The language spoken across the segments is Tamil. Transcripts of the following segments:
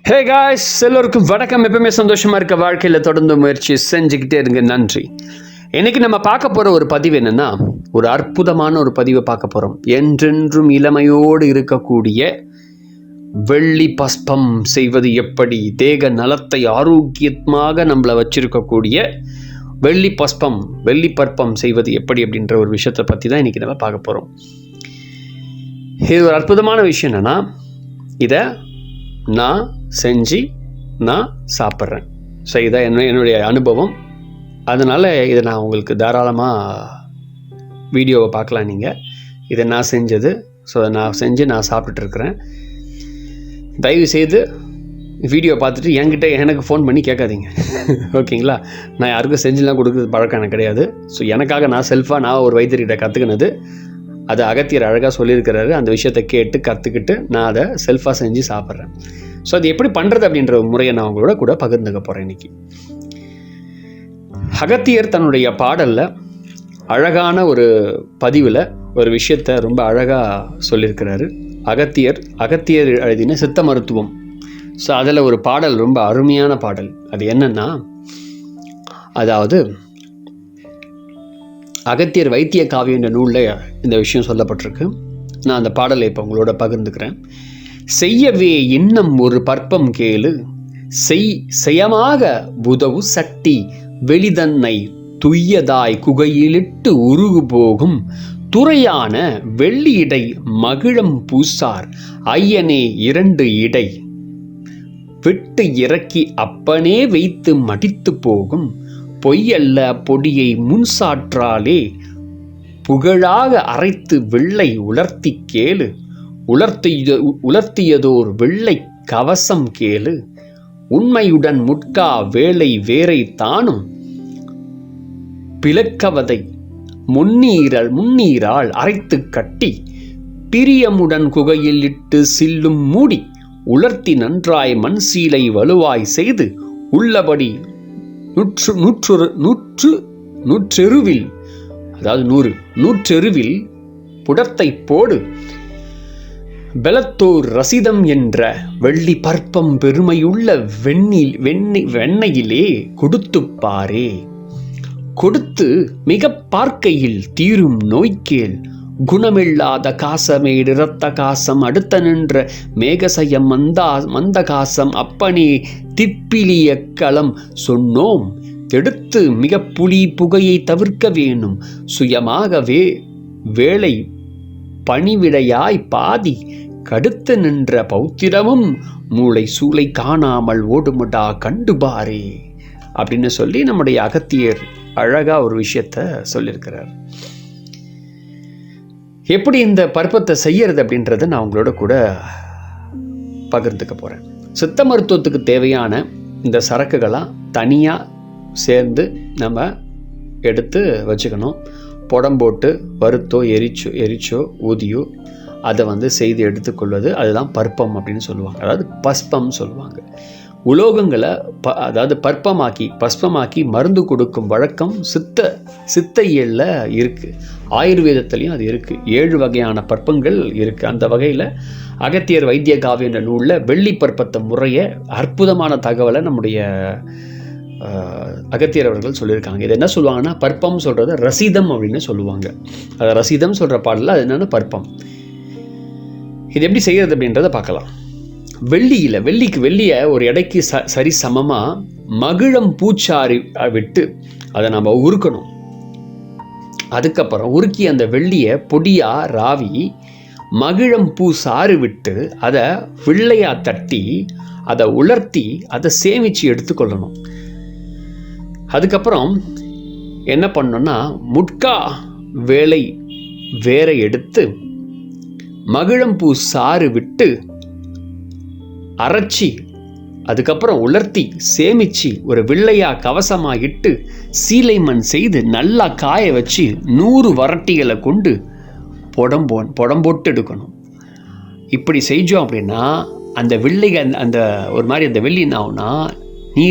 ஹே காய்ஸ், எல்லோருக்கும் வணக்கம். எப்பவுமே சந்தோஷமாக இருக்க வாழ்க்கையில் தொடர்ந்து முயற்சி செஞ்சுக்கிட்டே இருங்க. நன்றி. இன்றைக்கி நம்ம பார்க்க போகிற ஒரு பதிவு என்னென்னா, ஒரு அற்புதமான ஒரு பதிவை பார்க்க போகிறோம். என்றென்றும் இளமையோடு இருக்கக்கூடிய வெள்ளி பஸ்பம் செய்வது எப்படி, தேக நலத்தை ஆரோக்கியமாக நம்மளை வச்சிருக்கக்கூடிய வெள்ளி பஸ்பம், வெள்ளி பற்பம் செய்வது எப்படி அப்படின்ற ஒரு விஷயத்தை பற்றி தான் இன்றைக்கி நம்ம பார்க்க போகிறோம். இது ஒரு அற்புதமான விஷயம். என்னென்னா, இதை நான் செஞ்சு நான் சாப்பிட்றேன். ஸோ இதான் என்னுடைய அனுபவம். அதனால் இதை நான் உங்களுக்கு தாராளமாக வீடியோவை பார்க்கலாம். நீங்கள் இதை நான் செஞ்சது. ஸோ நான் செஞ்சு நான் சாப்பிட்டுட்ருக்குறேன். தயவுசெய்து வீடியோ பார்த்துட்டு எனக்கு ஃபோன் பண்ணி கேட்காதீங்க. ஓகேங்களா? நான் யாருக்கும் செஞ்சுலாம் கொடுக்குறது பழக்கம் எனக்கு கிடையாது. ஸோ எனக்காக நான் ஒரு வைத்தியர்கிட்ட கற்றுக்கினது. அதை அகத்தியர் அழகாக சொல்லியிருக்கிறாரு. அந்த விஷயத்தை கேட்டு கற்றுக்கிட்டு நான் அதை செல்ஃபாக செஞ்சு சாப்பிட்றேன். ஸோ அது எப்படி பண்ணுறது அப்படின்ற முறையை நான் உங்களோட கூட பகிர்ந்துக்க போகிறேன் இன்றைக்கி. அகத்தியர் தன்னுடைய பாடலில் அழகான ஒரு பதிவில் ஒரு விஷயத்தை ரொம்ப அழகாக சொல்லியிருக்கிறாரு. அகத்தியர் எழுதின சித்த மருத்துவம். ஸோ அதில் ஒரு பாடல், ரொம்ப அருமையான பாடல். அது என்னென்னா, அதாவது அகத்தியர் வைத்திய காவியம் என்ற நூலில் இந்த விஷயம் சொல்லப்பட்டிருக்கு. நான் அந்த பாடலை இப்போ உங்களோட பகிர்ந்துக்கிறேன். செய்யவே இன்னும் ஒரு பற்பம் கேளு, செய்யமாக உதவு சட்டி வெளிதன்னை துய்யதாய் குகையிலிட்டு உருகு போகும் துறையான வெள்ளி இடை மகிழம் பூசார் ஐயனே 2 இடை விட்டு இறக்கி அப்பனே வைத்து மடித்து போகும் பொய்யல்ல பொடியை முன்சாற்றாலே புகழாக அரைத்து வெள்ளை உலர்த்தி கேளு, உலர்த்தியதோர் வெள்ளை கவசம் கேளு, உண்மையுடன் முட்கா வேலை வேரை தானும் பிளக்கவதை முன்னீரால் அரைத்து கட்டி பிரியமுடன் குகையில் இட்டு சில்லும் மூடி உலர்த்தி நன்றாய் மண் சீலை வலுவாய் செய்து உள்ளபடி நூற்றெருவில், அதாவது 100 புடத்தை போடு பெலத்தோர் ரசிதம் என்ற வெள்ளி பற்பம் பெருமையுள்ள வெண்ணையிலே கொடுத்து பாரே, கொடுத்து மிக பார்க்கையில் தீரும் நோய்க்கேள், குணமில்லாத காசமேடு இரத்த காசம் அடுத்த நின்ற மேகசயம் மந்த காசம் அப்பனே திப்பிலிய களம் சொன்னோம் எடுத்து மிக புலி புகையை தவிர்க்க வேணும் சுயமாகவே வேலை பணிவிடையாய் பாதி கடுத்து நின்ற பௌத்திரமும் மூளை சூளை காணாமல் ஓடுமுடா கண்டுபாரே அப்படின்னு சொல்லி நம்முடைய அகத்தியர் அழகா ஒரு விஷயத்த சொல்லியிருக்கிறார். எப்படி இந்த பற்பத்தை செய்யறது அப்படின்றத நான் உங்களோட கூட பகிர்ந்துக்க போகிறேன். சித்த மருத்துவத்துக்கு தேவையான இந்த சரக்குகளாக தனியாக சேர்ந்து நம்ம எடுத்து வச்சுக்கணும். புடம் போட்டு வறுத்தோ எரிச்சோ ஊதியோ அதை செய்து எடுத்துக்கொள்வது அதுதான் பற்பம் அப்படின்னு சொல்லுவாங்க. அதாவது பஸ்பம் சொல்லுவாங்க. உலோகங்களை அதாவது பஸ்பமாக்கி மருந்து கொடுக்கும் வழக்கம் சித்த இயலில் இருக்குது. ஆயுர்வேதத்துலேயும் அது இருக்குது. 7 வகையான பற்பங்கள் இருக்குது. அந்த வகையில் அகத்தியர் வைத்திய காவியம் என்ற நூலில் வெள்ளி பற்பத்த முறைய அற்புதமான தகவலை நம்முடைய அகத்தியர் அவர்கள் சொல்லியிருக்காங்க. இது என்ன சொல்லுவாங்கன்னா, பற்பம் சொல்கிறது ரசிதம் அப்படின்னு சொல்லுவாங்க. அது ரசிதம் சொல்கிற பாடலில் அது என்னென்னா பற்பம். இது எப்படி செய்கிறது அப்படின்றத பார்க்கலாம். வெள்ளியை ஒரு எடைக்கு சரி சமமாக மகிழம் பூச்சாரி விட்டு அதை நம்ம உருக்கணும். அதுக்கப்புறம் உருக்கி அந்த வெள்ளியை பொடியாக ராவி மகிழம் பூ சாறு விட்டு அதை வெள்ளையாக தட்டி அதை உலர்த்தி அதை சேமித்து எடுத்துக்கொள்ளணும். அதுக்கப்புறம் என்ன பண்ணணும்னா, முட்கா வேலை வேற எடுத்து மகிழம்பூ சாறு விட்டு அரைச்சி அதுக்கப்புறம் உலர்த்தி சேமித்து ஒரு வெள்ளையா கவசமாக இட்டு சீலை மண் செய்து நல்லா காய வச்சு 100 வரட்டிகளை கொண்டு புடம் போட்டு எடுக்கணும். இப்படி செஞ்சோம் அப்படின்னா அந்த வெள்ளைகள் அந்த ஒரு மாதிரி அந்த வெள்ளி என்ன ஆகும்னா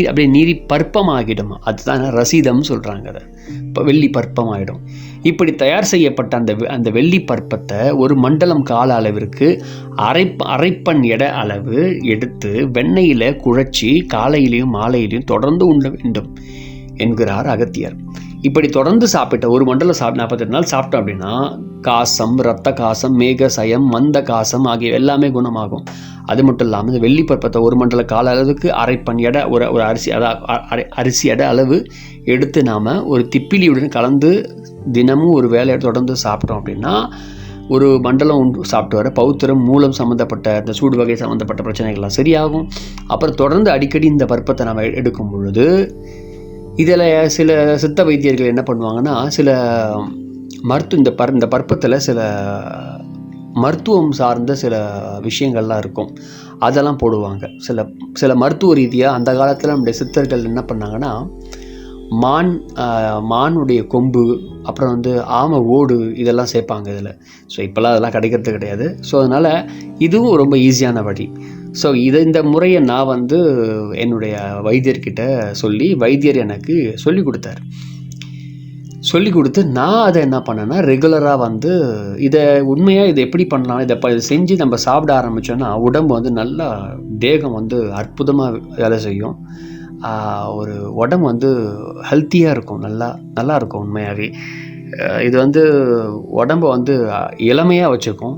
அப்படியே நீரி பற்பமாகிடும். அதுதான் ரசீதம் சொல்கிறாங்க. அதை இப்போ வெள்ளி பற்பமாகிடும். இப்படி தயார் செய்யப்பட்ட அந்த வெள்ளி பற்பத்தை ஒரு மண்டலம் கால அளவிற்கு அரைப்பன் எடை அளவு எடுத்து வெண்ணெயில் குழைச்சி காலையிலையும் மாலையிலையும் தொடர்ந்து உண்ண வேண்டும் என்கிறார் அகத்தியர். இப்படி தொடர்ந்து சாப்பிட்ட ஒரு மண்டலம் 48 நாள் சாப்பிட்டோம் அப்படின்னா காசம், இரத்த காசம், மேக சயம், மந்த காசம் ஆகிய எல்லாமே குணமாகும். அது மட்டும் இல்லாமல் இந்த வெள்ளி பற்பத்தை ஒரு மண்டல கால அளவுக்கு அரைப்பன் எடை ஒரு அரிசி எடை அளவு எடுத்து நாம் ஒரு திப்பிலியுடன் கலந்து தினமும் ஒரு வேலையை தொடர்ந்து சாப்பிட்டோம் அப்படின்னா ஒரு மண்டலம் சாப்பிட்டு வர பௌத்திரம், மூலம் சம்மந்தப்பட்ட இந்த சூடு வகை சம்மந்தப்பட்ட பிரச்சனைகள்லாம் சரியாகும். அப்புறம் தொடர்ந்து அடிக்கடி இந்த பற்பத்தை நம்ம எடுக்கும் பொழுது இதில் சில சித்த வைத்தியர்கள் என்ன பண்ணுவாங்கன்னா சில இந்த பற்பத்தில் சில மருத்துவம் சார்ந்த சில விஷயங்கள்லாம் இருக்கும், அதெல்லாம் போடுவாங்க. சில மருத்துவ ரீதியாக அந்த காலத்தில் நம்முடைய சித்தர்கள் என்ன பண்ணாங்கன்னா மானுடைய கொம்பு, அப்புறம் ஆமை ஓடு இதெல்லாம் சேர்ப்பாங்க இதில். ஸோ இப்போல்லாம் அதெல்லாம் கிடைக்கிறது கிடையாது. ஸோ அதனால் இதுவும் ரொம்ப ஈஸியான வழி. ஸோ இந்த முறையை நான் என்னுடைய வைத்தியர்கிட்ட சொல்லி வைத்தியர் எனக்கு சொல்லி கொடுத்தார். சொல்லி கொடுத்து நான் அதை என்ன பண்ணேன்னா ரெகுலராக இதை எப்படி பண்ணலாம், இதை செஞ்சு நம்ம சாப்பிட ஆரம்பித்தோன்னா உடம்பு நல்லா தேகம் அற்புதமாக வேலை செய்யும். ஒரு உடம்பு ஹெல்த்தியாக இருக்கும், நல்லா இருக்கும். உண்மையாகவே இது உடம்பை இளமையாக வச்சுக்கும்.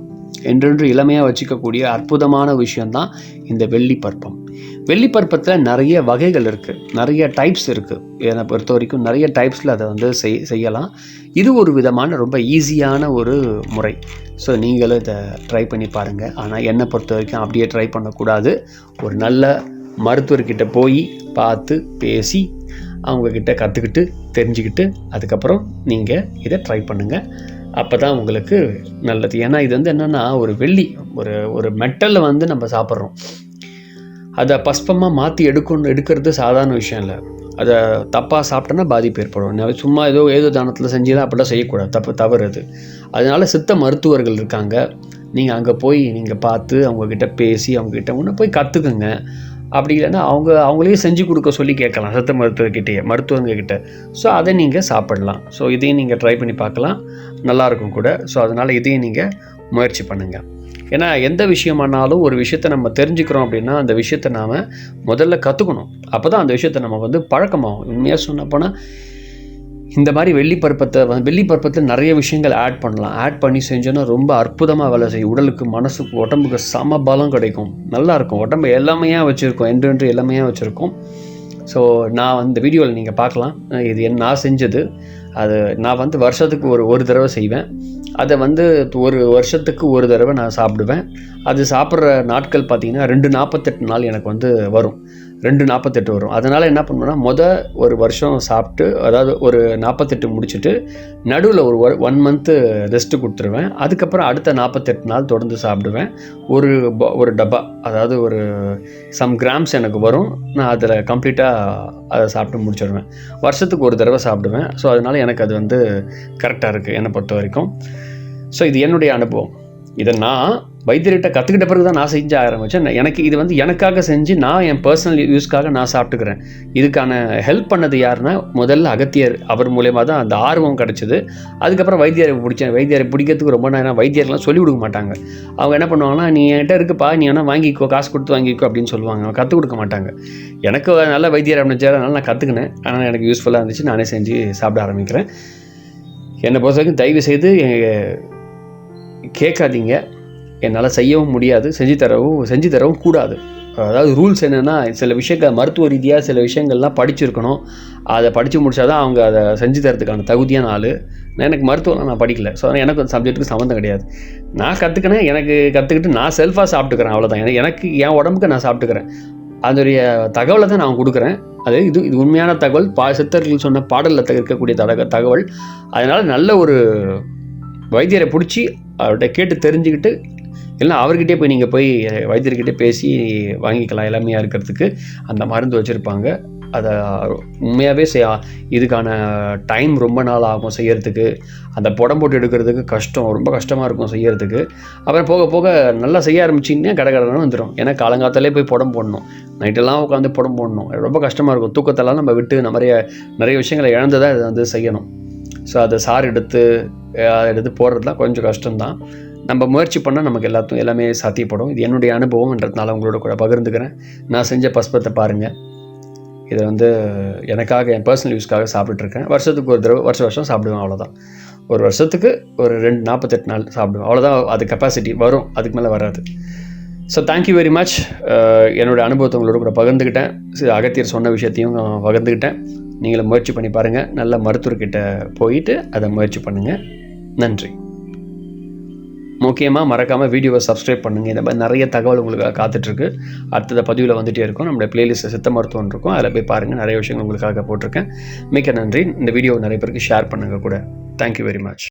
என்றென்று இளமையாக வச்சுக்கக்கூடிய அற்புதமான விஷயந்தான் இந்த வெள்ளி பற்பம். வெள்ளி பற்பத்தில் நிறைய வகைகள் இருக்குது, நிறைய டைப்ஸ் இருக்குது. என்னை பொறுத்த வரைக்கும் நிறைய டைப்ஸில் அதை செய்யலாம். இது ஒரு விதமான ரொம்ப ஈஸியான ஒரு முறை. ஸோ நீங்களும் இதை ட்ரை பண்ணி பாருங்கள். ஆனால் என்னை பொறுத்த வரைக்கும் அப்படியே ட்ரை பண்ணக்கூடாது. ஒரு நல்ல மருத்துவர்கிட்ட போய் பார்த்து பேசி அவங்கக்கிட்ட கற்றுக்கிட்டு தெரிஞ்சுக்கிட்டு அதுக்கப்புறம் நீங்கள் இதை ட்ரை பண்ணுங்கள். அப்போ தான் உங்களுக்கு நல்லது. ஏன்னா இது என்னென்னா ஒரு வெள்ளி ஒரு மெட்டலில் நம்ம சாப்பிட்றோம். அதை பஸ்பமாக மாற்றி எடுக்கிறது சாதாரண விஷயம் இல்லை. அதை தப்பாக சாப்பிட்டோன்னா பாதிப்பு ஏற்படும். சும்மா ஏதோ தானத்தில் செஞ்சுதான் அப்படிலாம் செய்யக்கூடாது, தவறு அது. அதனால் சித்த மருத்துவர்கள் இருக்காங்க, நீங்கள் அங்கே போய் நீங்கள் பார்த்து அவங்கக்கிட்ட பேசி அவங்கக்கிட்ட ஒன்று போய் கற்றுக்குங்க. அப்படி இல்லைன்னா அவங்களே செஞ்சு கொடுக்க சொல்லி கேட்கலாம் சித்த மருத்துவங்கக்கிட்ட. ஸோ அதை நீங்கள் சாப்பிடலாம். ஸோ இதையும் நீங்கள் ட்ரை பண்ணி பார்க்கலாம், நல்லாயிருக்கும் கூட. ஸோ அதனால் இதையும் நீங்கள் முயற்சி பண்ணுங்கள். ஏன்னா எந்த விஷயமானாலும் ஒரு விஷயத்தை நம்ம தெரிஞ்சுக்கிறோம் அப்படின்னா அந்த விஷயத்தை நாம் முதல்ல கற்றுக்கணும். அப்போ தான் அந்த விஷயத்தை நம்ம பழக்கமாகும். உண்மையாக சொன்னப்போனால் இந்த மாதிரி வெள்ளி பருப்பத்தில் நிறைய விஷயங்கள் ஆட் பண்ணலாம். ஆட் பண்ணி செஞ்சோன்னா ரொம்ப அற்புதமாக வேலை செய்யும். உடலுக்கு, மனசுக்கு, உடம்புக்கு சம பலம் கிடைக்கும். நல்லாயிருக்கும். உடம்பு எல்லாமையாக வச்சுருக்கோம், என்று எல்லாமையாக வச்சுருக்கோம். ஸோ நான் இந்த வீடியோவில் நீங்கள் பார்க்கலாம். இது நான் செஞ்சது. அது நான் வருஷத்துக்கு ஒரு தடவை செய்வேன். அதை ஒரு வருஷத்துக்கு ஒரு தடவை நான் சாப்பிடுவேன். அது சாப்பிட்ற நாட்கள் பார்த்திங்கன்னா 248 நாள் எனக்கு வரும். 248 வரும். அதனால் என்ன பண்ணுவேன்னா ஒரு வருஷம் சாப்பிட்டு, அதாவது ஒரு 48 முடிச்சுட்டு நடுவில் ஒரு 1 மந்த்து ரெஸ்ட்டு கொடுத்துருவேன். அதுக்கப்புறம் அடுத்த 48 நாள் தொடர்ந்து சாப்பிடுவேன். ஒரு டப்பா, அதாவது ஒரு சம் கிராம்ஸ் எனக்கு வரும். நான் அதில் கம்ப்ளீட்டாக அதை சாப்பிட்டு முடிச்சிடுவேன். வருஷத்துக்கு ஒரு தடவை சாப்பிடுவேன். ஸோ அதனால் எனக்கு அது கரெக்டாக இருக்குது என்னை பொறுத்த வரைக்கும். ஸோ இது என்னுடைய அனுபவம். இதை நான் வைத்தியர்கிட்ட கற்றுக்கிட்ட பிறகு தான் நான் செஞ்சு ஆரம்பித்தேன். எனக்கு இது எனக்காக செஞ்சு நான் என் பர்சனல் யூஸ்க்காக நான் சாப்பிட்டுக்கிறேன். இதுக்கான ஹெல்ப் பண்ணது யாருன்னா முதல்ல அகத்தியர். அவர் மூலயமா தான் அந்த ஆர்வம் கிடச்சிது. அதுக்கப்புறம் வைத்தியரை பிடிக்கிறதுக்கு ரொம்ப நேரம் வைத்தியர்லாம் சொல்லிக் கொடுக்க மாட்டாங்க. அவங்க என்ன பண்ணுவாங்கன்னா, நீ என்கிட்ட இருக்குப்பா, நீ வேணால் வாங்கிக்கோ, காசு கொடுத்து வாங்கிக்கோ அப்படின்னு சொல்லுவாங்க. அவங்க கற்றுக் கொடுக்க மாட்டாங்க. எனக்கு நல்ல வைத்தியர் அமைச்சார், அதனால் நான் கற்றுக்கினேன். ஆனால் எனக்கு யூஸ்ஃபுல்லாக இருந்துச்சு. நானே செஞ்சு சாப்பிட ஆரம்பிக்கிறேன். என்னை பொறுத்த வரைக்கும் தயவு செய்து கேட்காதீங்க. என்னால் செய்யவும் முடியாது, செஞ்சு தரவும் கூடாது. அதாவது ரூல்ஸ் என்னென்னா, சில விஷயங்கள் மருத்துவ ரீதியாக சில விஷயங்கள்லாம் படிச்சிருக்கணும். அதை படித்து முடிச்சாதான் அவங்க அதை செஞ்சு தரத்துக்கான தகுதியான ஆள். எனக்கு மருத்துவம்லாம் நான் படிக்கல. ஸோ அதனால் எனக்கு அந்த சப்ஜெக்ட்டுக்கு சம்மந்தம் கிடையாது. நான் கற்றுக்கினேன், எனக்கு கற்றுக்கிட்டு நான் செல்ஃபாக சாப்பிட்டுக்கிறேன், அவ்வளோதான். எனக்கு என் உடம்புக்கு நான் சாப்பிட்டுக்கிறேன். அதனுடைய தகவலை தான் நான் கொடுக்குறேன். இது உண்மையான தகவல். சித்தர்கள் சொன்ன பாடலில் இருக்கக்கூடிய தகவல். அதனால் நல்ல ஒரு வைத்தியரை பிடிச்சி அவர்கிட்ட கேட்டு தெரிஞ்சுக்கிட்டு, இல்லைனா அவர்கிட்டே போய் நீங்கள் வைத்தியர்கிட்டே பேசி வாங்கிக்கலாம். இளமையாக இருக்கிறதுக்கு அந்த மருந்து வச்சுருப்பாங்க. அதை உண்மையாகவே இதுக்கான டைம் ரொம்ப நாள் ஆகும் செய்யறதுக்கு. அந்த புடம் போட்டு எடுக்கிறதுக்கு ரொம்ப கஷ்டமாக இருக்கும் செய்யறதுக்கு. அப்புறம் போக போக நல்லா செய்ய ஆரம்பிச்சிங்கன்னா கடகடன்னு வந்துடும். ஏன்னா காலங்காத்தாலே போய் புடம் போடணும், நைட்டெல்லாம் உட்காந்து புடம் போடணும். ரொம்ப கஷ்டமாக இருக்கும். தூக்கத்தெல்லாம் நம்ம விட்டு நிறைய விஷயங்களை இழந்து தான் இதை செய்யணும். ஸோ அதை சாறு எடுத்து போடுறதுலாம் கொஞ்சம் கஷ்டம்தான். நம்ம முயற்சி பண்ணால் நமக்கு எல்லாமே சாத்தியப்படும். இது என்னுடைய அனுபவம்ன்றதுனால உங்களோட கூட பகிர்ந்துக்கிறேன். நான் செஞ்ச பஸ்பத்தை பாருங்கள். இதை எனக்காக என் பர்சனல் யூஸ்க்காக சாப்பிட்டுருக்கேன். வருஷத்துக்கு ஒரு தடவை வருஷம் சாப்பிடுவேன், அவ்வளோதான். ஒரு வருஷத்துக்கு ஒரு 48 நாள் சாப்பிடுவேன், அவ்வளோதான். அது கெப்பாசிட்டி வரும், அதுக்கு மேலே வராது. So thank you very much. என்னோடய அனுபவத்தை உங்களோட கூட பகிர்ந்துக்கிட்டேன். அகத்தியர் சொன்ன விஷயத்தையும் பகிர்ந்துக்கிட்டேன். நீங்களும் முயற்சி பண்ணி பாருங்கள். நல்ல மருத்துவர்கிட்ட போயிட்டு அதை முயற்சி பண்ணுங்கள். நன்றி. முக்கியமாக மறக்காமல் வீடியோவை சப்ஸ்கிரைப் பண்ணுங்கள். இந்த மாதிரி நிறைய தகவல் உங்களுக்காக காத்துட்ருக்கு. அடுத்தது பதிவில் வந்துகிட்டே இருக்கும். நம்மளுடைய பிளேலிஸ்ட்டில் சித்த மருத்துவம் இருக்கும், அதில் போய் பாருங்கள். நிறைய விஷயங்கள் உங்களுக்காக போட்டிருக்கேன். மிக்க நன்றி. இந்த வீடியோவை நிறைய பேருக்கு ஷேர் பண்ணுங்கள் கூட. Thank you very much.